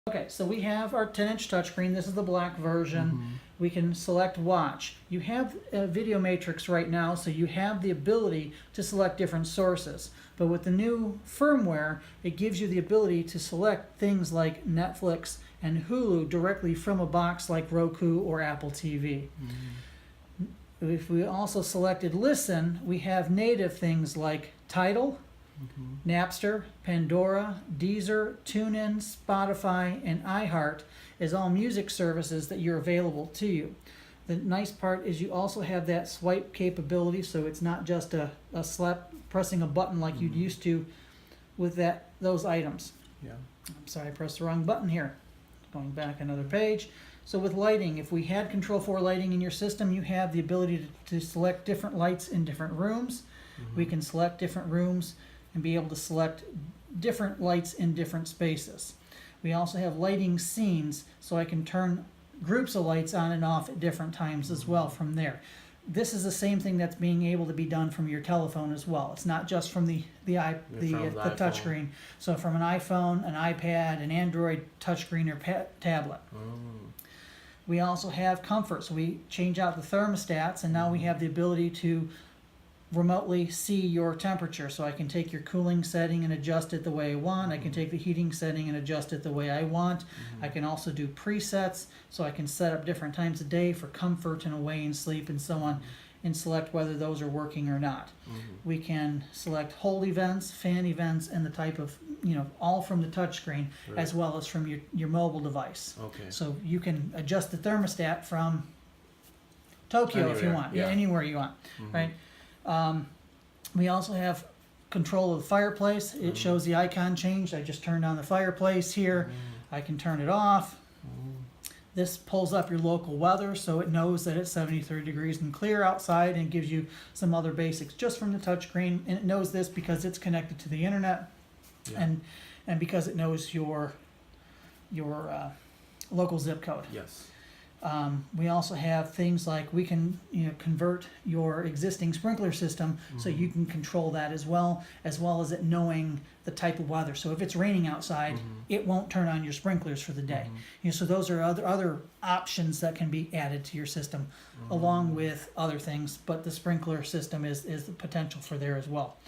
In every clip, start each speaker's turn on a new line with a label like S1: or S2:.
S1: Okay, so we have our 10-inch touchscreen. This is the black version. We can select watch. You have a video matrix right now, so you have the ability to select different sources. But with the new firmware, it gives you the ability to select things like Netflix and Hulu directly from a box like Roku or Apple TV. If we also selected listen, we have native things like Tidal, Napster, Pandora, Deezer, TuneIn, Spotify, and iHeart is all music services that you're available to you. The nice part is you also have that swipe capability, so it's not just a slap pressing a button like you'd used to with those items.
S2: Yeah.
S1: I'm sorry, I pressed the wrong button here. Going back another page. So with lighting, if we had Control4 lighting in your system, you have the ability to select different lights in different rooms. We can select different rooms and be able to select different lights in different spaces. We also have lighting scenes, so I can turn groups of lights on and off at different times as well from there. This is the same thing that's being able to be done from your telephone as well. It's not just from the
S2: iPhone.
S1: touchscreen. So from an iPhone, an iPad, an Android touchscreen or tablet. We also have comfort, so we change out the thermostats, and now we have the ability to remotely see your temperature. So I can take your cooling setting and adjust it the way I want. I can take the heating setting and adjust it the way I want. I can also do presets, so I can set up different times of day for comfort and away and sleep and so on, and select whether those are working or not. We can select hold events, fan events, and the type of, all from the touchscreen as well as from your mobile device.
S2: Okay.
S1: So you can adjust the thermostat from Tokyo if you
S2: Anywhere,
S1: want,
S2: yeah.
S1: Anywhere you want, right? We also have control of the fireplace. It shows the icon changed. I just turned on the fireplace here. I can turn it off. This pulls up your local weather, so it knows that it's 73 degrees and clear outside, and gives you some other basics just from the touchscreen. And it knows this because it's connected to the internet, and because it knows your local zip code.
S2: Yes.
S1: We also have things like we can convert your existing sprinkler system so you can control that as well as it knowing the type of weather. So if it's raining outside, it won't turn on your sprinklers for the day. So those are other options that can be added to your system along with other things, but the sprinkler system is the potential for there as well.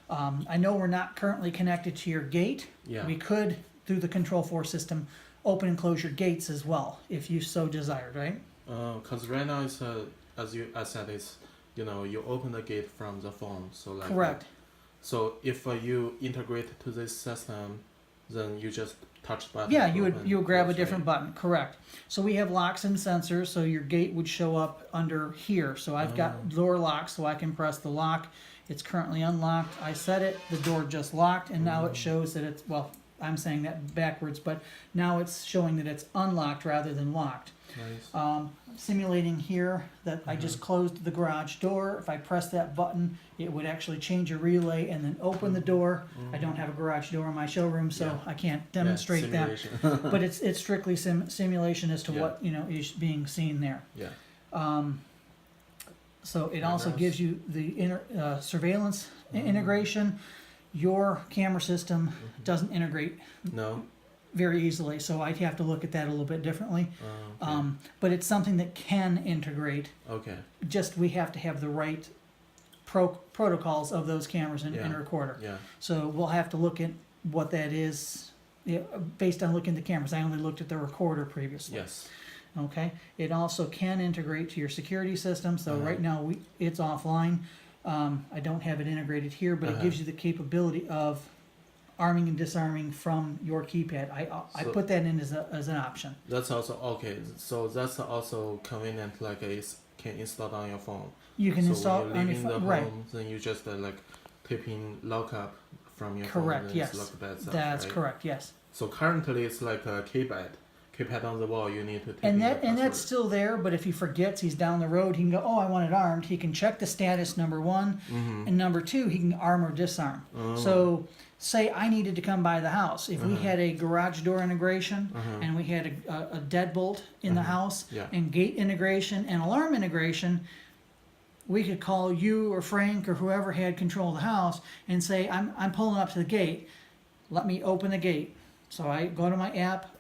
S1: I know we're not currently connected to your gate.
S2: Yeah.
S1: We could, through the Control4 system, open and close your gates as well, if you so desired, right?
S2: Because right now it's as I said, it's you open the gate from the phone, so like
S1: Correct.
S2: So if you integrate to this system, then you just touch the button.
S1: Yeah,
S2: to
S1: you
S2: open,
S1: would grab a
S2: close,
S1: different button. Correct. So we have locks and sensors, so your gate would show up under here. So I've got door lock, so I can press the lock. It's currently unlocked. I set it. The door just locked, and now it shows that it's I'm saying that backwards, but now it's showing that it's unlocked rather than locked.
S2: Nice.
S1: Simulating here that I just closed the garage door. If I press that button, it would actually change a relay and then open the door. I don't have a garage door in my showroom, so I can't demonstrate that.
S2: Simulation.
S1: But it's strictly simulation as to what is being seen there.
S2: Yeah.
S1: So it also gives you the surveillance integration. Your camera system doesn't integrate
S2: No.
S1: very easily, so I'd have to look at that a little bit differently.
S2: Okay.
S1: But it's something that can integrate.
S2: Okay.
S1: Just we have to have the right protocols of those cameras and recorder.
S2: Yeah.
S1: So we'll have to look at what that is based on looking at the cameras. I only looked at the recorder previously.
S2: Yes.
S1: Okay. It also can integrate to your security system. So right now it's offline. I don't have it integrated here, but it gives you the capability of arming and disarming from your keypad. I
S2: So-
S1: put that in as an option.
S2: That's also okay. So that's also convenient. Like it can install on your phone.
S1: You can
S2: so
S1: install
S2: when you're
S1: on your
S2: leaving the
S1: phone. Right.
S2: home, then you just tap in lock up from your
S1: Correct,
S2: phone. And
S1: yes.
S2: It's locked by itself,
S1: That's
S2: right?
S1: correct. Yes.
S2: So currently it's like a keypad on the wall. You need to type
S1: And
S2: in
S1: that
S2: the
S1: and that's
S2: password.
S1: still there, but if he forgets, he's down the road. He can go, oh, I want it armed. He can check the status, number one, and number two, he can arm or disarm. So, say I needed to come by the house. If we had a garage door integration and we had a deadbolt in the house and gate integration and alarm integration, we could call you or Frank or whoever had control of the house and say, I'm pulling up to the gate. Let me open the gate. So I go to my app,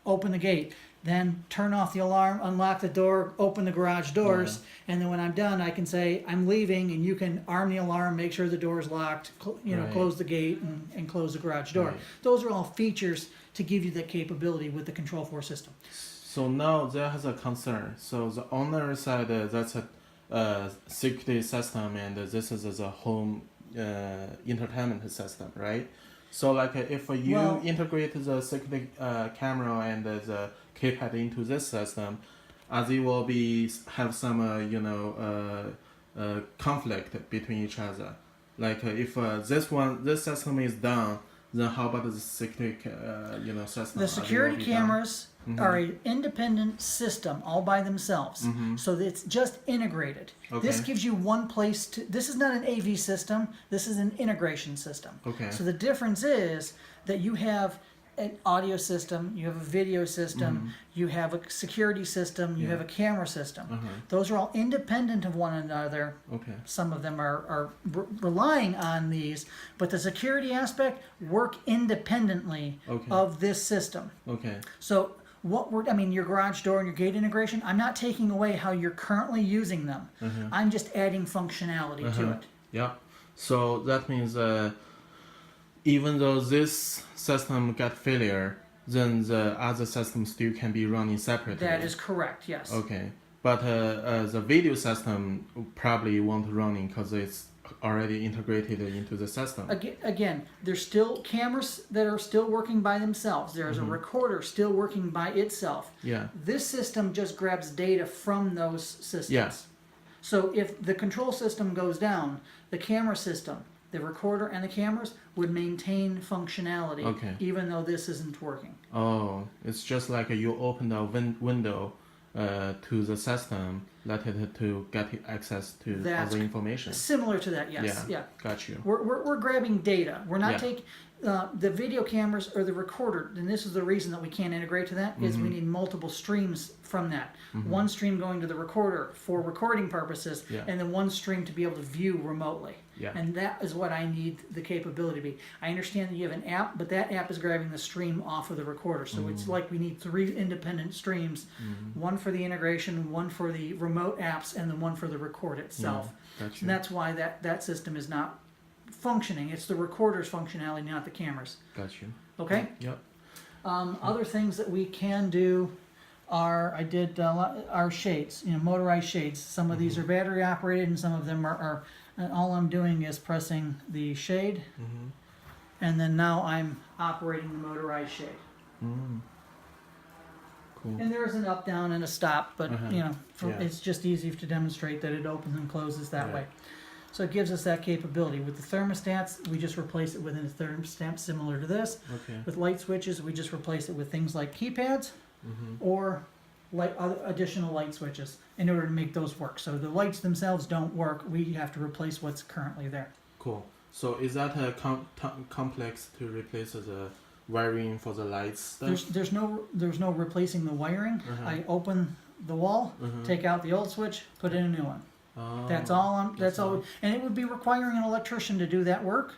S1: open the gate, then turn off the alarm, unlock the door, open the garage doors, and then when I'm done, I can say I'm leaving, and you can arm the alarm, make sure the door is locked,
S2: Right.
S1: close the gate and close the garage door.
S2: Right.
S1: Those are all features to give you that capability with the Control4 system.
S2: So now there has a concern. So the owner side, that's a security system, and this is a home entertainment system, right? So like if you
S1: Well-
S2: integrate the security camera and the keypad into this system, they will have some conflict between each other. Like if this system is down, then how about the security system?
S1: The security cameras
S2: Mhm.
S1: are an independent system all by themselves. So it's just integrated. This
S2: Okay.
S1: gives you one place to, this is not an AV system, this is an integration system.
S2: Okay.
S1: So the difference is that you have an audio system, you have a video system, you have a security system, you
S2: Yeah.
S1: have a camera system.
S2: Uh-huh.
S1: Those are all independent of one another.
S2: Okay.
S1: Some of them are relying on these, but the security aspect work independently
S2: Okay.
S1: of this system.
S2: Okay.
S1: So your garage door and your gate integration, I'm not taking away how you're currently using them. I'm just adding functionality to it.
S2: Yeah. So that means even though this system got failure, then the other system still can be running separately.
S1: That is correct, yes.
S2: Okay. But the video system probably won't running because it's already integrated into the system.
S1: Again, there's still cameras that are still working by themselves. There's a recorder still working by itself.
S2: Yeah.
S1: This system just grabs data from those systems.
S2: Yeah.
S1: So if the control system goes down, the camera system, the recorder and the cameras would maintain functionality
S2: Okay.
S1: even though this isn't working.
S2: Oh, it's just like you open a window to the system, let it to get access to
S1: That's
S2: other information.
S1: Similar to that, yes. Yeah.
S2: Got you.
S1: We're grabbing data. We're not
S2: Yeah.
S1: taking the video cameras or the recorder, and this is the reason that we can't integrate to that, is we need multiple streams from that. One stream going to the recorder for recording purposes,
S2: Yeah.
S1: and then one stream to be able to view remotely.
S2: Yeah.
S1: And that is what I need the capability to be. I understand that you have an app, but that app is grabbing the stream off of the recorder. So it's like we need 3 independent streams, one for the integration, one for the remote apps, and then one for the record itself.
S2: Got you.
S1: And that's why that system is not functioning. It's the recorder's functionality, not the cameras.
S2: Got you.
S1: Okay?
S2: Yep.
S1: Other things that we can do are, I did our shades, motorized shades. Some of these are battery operated and some of them are and all I'm doing is pressing the shade, and then now I'm operating the motorized shade.
S2: Cool.
S1: And there's an up, down, and a stop, but
S2: Yeah.
S1: it's just easy to demonstrate that it opens and closes that
S2: Right.
S1: way. So it gives us that capability. With the thermostats, we just replace it with a thermostat similar to this.
S2: Okay.
S1: With light switches, we just replace it with things like keypads or other additional light switches in order to make those work. So the lights themselves don't work. We have to replace what's currently there.
S2: Cool. So is that a complex to replace the wiring for the lights stuff?
S1: There's no replacing the wiring. I open the wall, take out the old switch, put in a new one.
S2: Oh,
S1: That's all. That's all. And it would be requiring an electrician to do that work.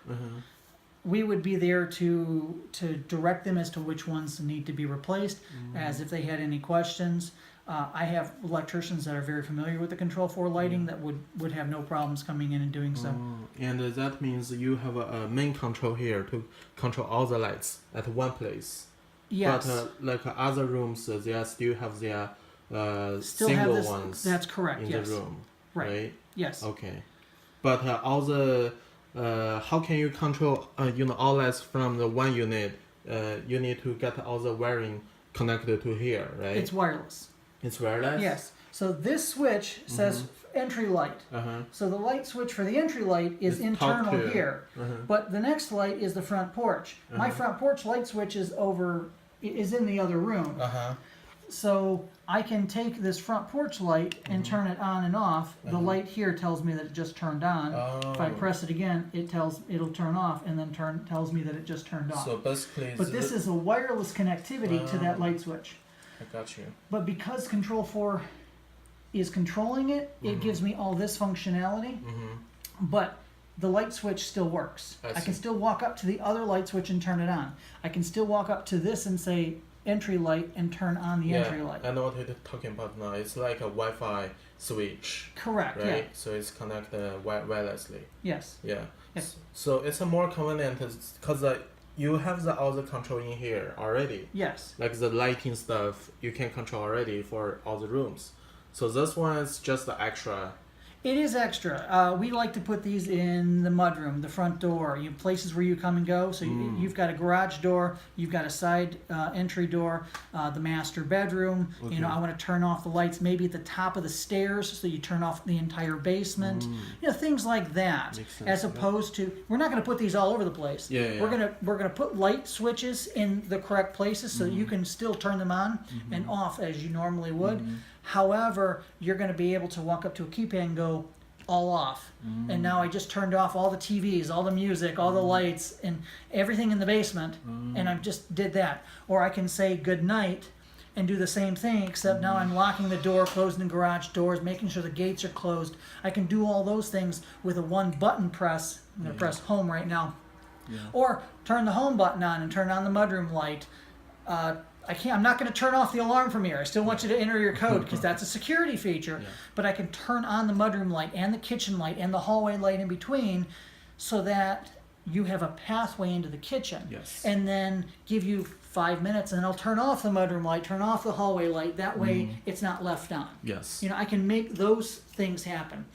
S1: We would be there to direct them as to which ones need to be replaced, as if they had any questions. I have electricians that are very familiar with the Control4 lighting that would have no problems coming in and doing so.
S2: And that means you have a main control here to control all the lights at one place.
S1: Yes,
S2: But like other rooms, they still have their
S1: still
S2: single
S1: have this.
S2: ones
S1: That's correct.
S2: in
S1: Yes,
S2: the room,
S1: right.
S2: right?
S1: Yes.
S2: Okay. But all the how can you control all lights from the one unit? You need to get all the wiring connected to here, right?
S1: It's wireless.
S2: It's wireless.
S1: Yes. So this switch says entry light. So the light switch for the entry light is
S2: It's
S1: internal
S2: top to-
S1: here, but the next light is the front porch. My front porch light switch is in the other room. So I can take this front porch light and turn it on and off. The light here tells me that it just turned on. If I press it again, it'll turn off and then tells me that it just turned off.
S2: So basically,
S1: But this is a wireless connectivity to that light switch.
S2: I got you.
S1: But because Control4 is controlling it, it gives me all this functionality. But the light switch still works.
S2: I
S1: I can
S2: see.
S1: still walk up to the other light switch and turn it on. I can still walk up to this and say, entry light and turn on the entry light.
S2: I know what you're talking about now. It's like a Wi-Fi switch,
S1: Correct.
S2: right?
S1: Yeah.
S2: So it's connected wirelessly.
S1: Yes.
S2: Yeah.
S1: Yes.
S2: So it's a more convenient because you have all the control in here already.
S1: Yes.
S2: Like the lighting stuff, you can control already for all the rooms. So this one is just the extra.
S1: It is extra. We like to put these in the mudroom, the front door, places where you come and go. So you've got a garage door, you've got a side entry door, the master bedroom.
S2: Okay.
S1: I want to turn off the lights maybe at the top of the stairs, so you turn off the entire basement. Things like that.
S2: Makes sense,
S1: As opposed to, we're not going to put these all over the place.
S2: Yeah.
S1: We're gonna put light switches in the correct places so that you can still turn them on and off as you normally would. However, you're going to be able to walk up to a keypad and go all off. And now I just turned off all the TVs, all the music, all the lights, and everything in the basement, and I just did that. Or I can say good night and do the same thing, except now I'm locking the door, closing the garage doors, making sure the gates are closed. I can do all those things with a one button press. I'm going to press home right now. Or turn the home button on and turn on the mudroom light. I'm not going to turn off the alarm from here. I still want you to enter your code because that's a security feature. But I can turn on the mudroom light and the kitchen light and the hallway light in between, so that you have a pathway into the kitchen.
S2: Yes.
S1: And then give you 5 minutes, and I'll turn off the mudroom light, turn off the hallway light. That way, it's not left on.
S2: Yes.
S1: I can make those things happen.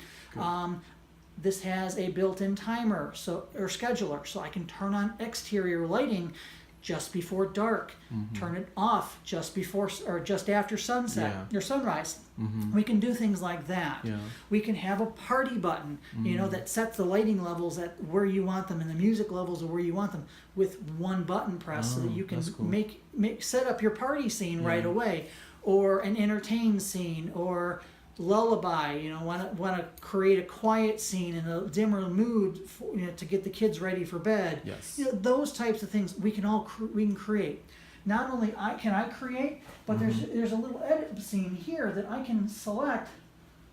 S1: This has a built-in timer or scheduler, so I can turn on exterior lighting just before dark, turn it off just before or just after sunset or sunrise. We can do things like that.
S2: Yeah.
S1: We can have a party button, that sets the lighting levels at where you want them and the music levels of where you want them with one button press, so that you can
S2: that's cool.
S1: make set up your party scene right away, or an entertain scene, or lullaby. Want to create a quiet scene in a dimmer mood to get the kids ready for bed.
S2: Yes.
S1: Those types of things we can create. Not only can I create, but there's a little edit scene here that I can select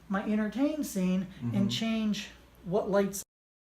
S1: my entertain scene and change what lights